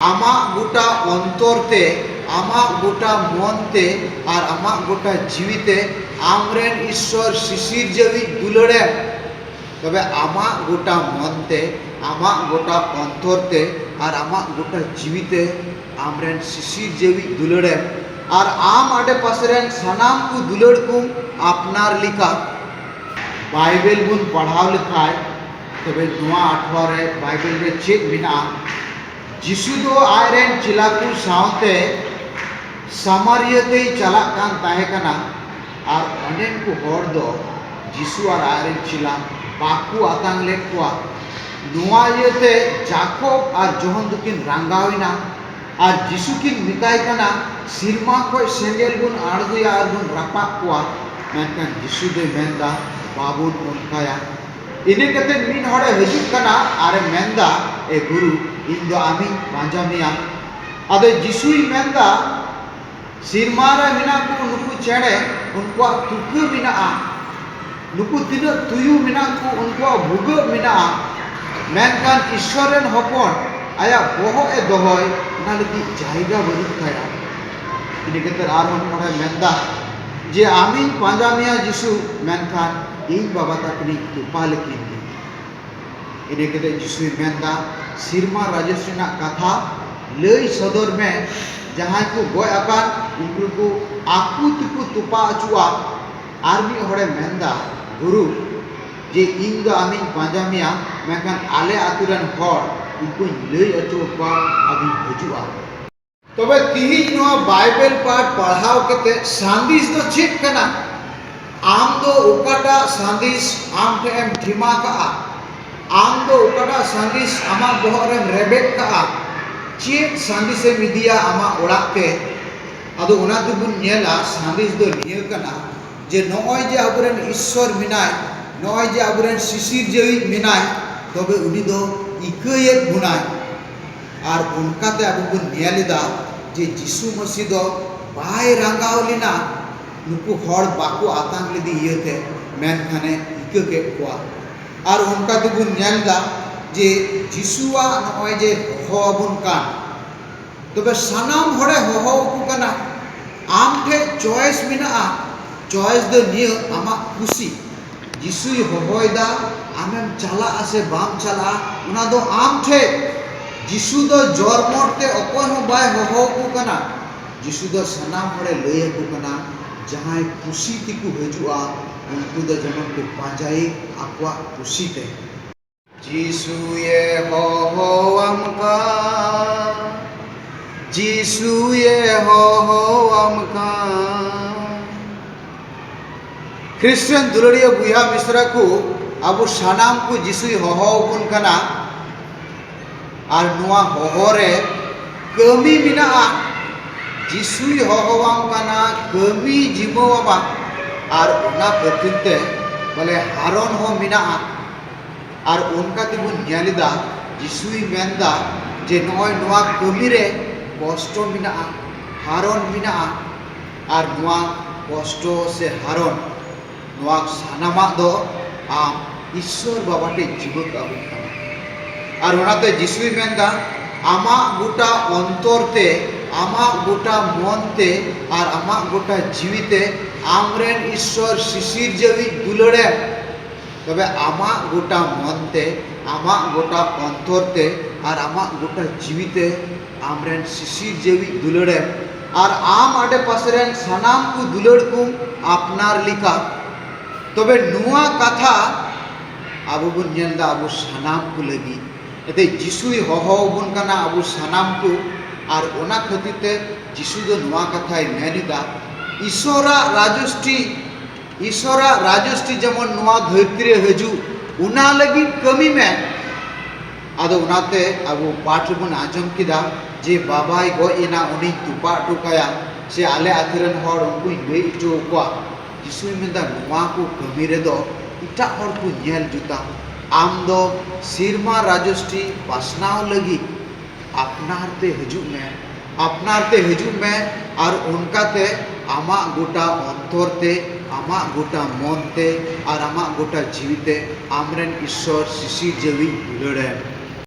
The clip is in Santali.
आमा गोटा अंतरते आमा गोटा मनते और आमा गोटा जीविते आमरेन ईश्वर शिशिर जेवी दुलड़े तबे आमा गोटा मनते आमा गोटा अंतरते और आमा गोटा जीविते आमरेन शिशिर जेवी दुलड़े और आम आडे पासरेन सानाम को दुलड़ को आपनार लिखा बाइबल बुन पढ़ाव लिखाय तबे नोआ आठवारे बाइबल रे चेक बिना जिसु दो आयरेन चिलाकू सावते सामारियते चला कान ताहेकना और अनेक को हर दो जिसु और आयरेन चिला बाकू आतांग लेट कोआ नोआ येते जाकोब और जोहन दुकिन रंगाविना और जिसु किन मिताय कना सिरमा को सेंगेल गुन आड़गुया और गुन रपाक कोआ मेनकान जिसु दे मेंदा बाबुन उनकाया इने कते मिन हड़े हजूक कना आरे मेंदा ए गुरु इन दो आमी पांजामिया अदे जिसुई मेंदा सिरमारा मिना को नुकु चेड़े उनको तुकु मिना नुकु तिना तुयु मिना को उनको भुग मिना मेनकान ईश्वरन हपन आया बोहो ए दोहोय ना लगी जायगा बनुक थाया इने कते आरहन पड़े मेंदा जे आमी पांजामिया जिसु मेनकान इन बाबा तकनी तुपाल की इने कते जिसु मेंदा सिरमा राजस्वीना कथा लई सदर में जहाँ को गय आकान उनको को आकू तुकु तुपा अचुआ आर्मी हड़े मेंदा गुरु जे इन दो आमी पांजामिया मेखान आले आतुरन हर उनको लई अचुआ अभी हजुआ तबे तिहिज नोआ बाइबल पाठ पढ़ाव केते सांदिस दो चेक कना आम दो उकाटा सांदिस आम ठे एम ठिमा का आम दो उकाटा सांदिस आमा बोहरेम रेबेक का चेक सांदिसे मिदिया आमा ओड़ाते अदो उना दुबुन नेला सांदिस दो निय कना जे नॉय जे अबरेन ईश्वर मिनाय नॉय जे अबरेन शिशिर जेवी मिनाय तबे उनी दो इकयेक गुनाय और उनकाते अबु बुन नेलिदा जे जिसु मसीह दो बाय रंगावलिना नुकु हड़ बाको आतांग लेदी इयते मेनखाने इक के कोआ और उनका दुबुन नेलदा जे जिसुआ नॉय जे होबुन कान तबे सनाम हड़े होहु कना आम ठे चॉइस मिना चॉइस दो निय आमा खुशी जिसुई होहयदा आमेम चला आसे बाम चला उना दो आम ठे जिसु दो जरमरते अकोय हो बाय होहु कना जिसु दो सनाम हड़े लय को कना जहां खुशी तिकु हजुआ उनको दो जमन को पांजाई आकवा खुशी ते जिसु ये हो अमका जिसु ये हो अमका क्रिश्चियन दुलड़िया बुया मिश्रा को अब सानाम को जिसुई हो बुन कना और नुआ होहरे कमी मिना जिसुई होहवाम कना कमी जीवोवा और उना प्रतिते बोले हारन हो मिना और उनका तिबुन नेलिदा जिसुई मेंदा जे नॉय नुआ कमी रे कष्ट मिना हारन मिना और नुआ कष्ट से हारन नुआ सानामा दो आम ईश्वर बाबाटे जीवक आबुन और उनाते जिसुई मेंदा आमा गोटा अंतरते आमा गोटा मनते और आमा गोटा जीविते आमरेन ईश्वर शिशिर जेवी दुलड़े तबे आमा गोटा मनते आमा गोटा अंतरते और आमा गोटा जीविते आमरेन शिशिर जेवी दुलड़े और आम आडे पासरेन सानाम को दुलड़ को आपनार लिखा तबे नुआ कथा आबो बुन नेलदा आबो सानाम को लगी एते जिसुई होहबुन कना आबो सानाम को और ओना खतिते जिसु दो नुआ कथाय मेनिदा ईश्वरा राजष्टी जमन नुआ धरती हजू उना लगी कमी में आदो उनाते आबो पाठ बन आजम किदा जे बाबाई गयना उनी तुपा टुकाया से आले आथिरन हर उनको लई जो कोआ जिसुई मेंदा नुआ को कमी रे दो इटा हर को नेल जुता आम दो सिरमा राजष्टी पासनाव लगी अपनारते हजू में और उनकाते आमा गोटा अंतरते आमा गोटा मनते और आमा गोटा जीविते आमरेन ईश्वर शिशिर जेवी दुलड़े।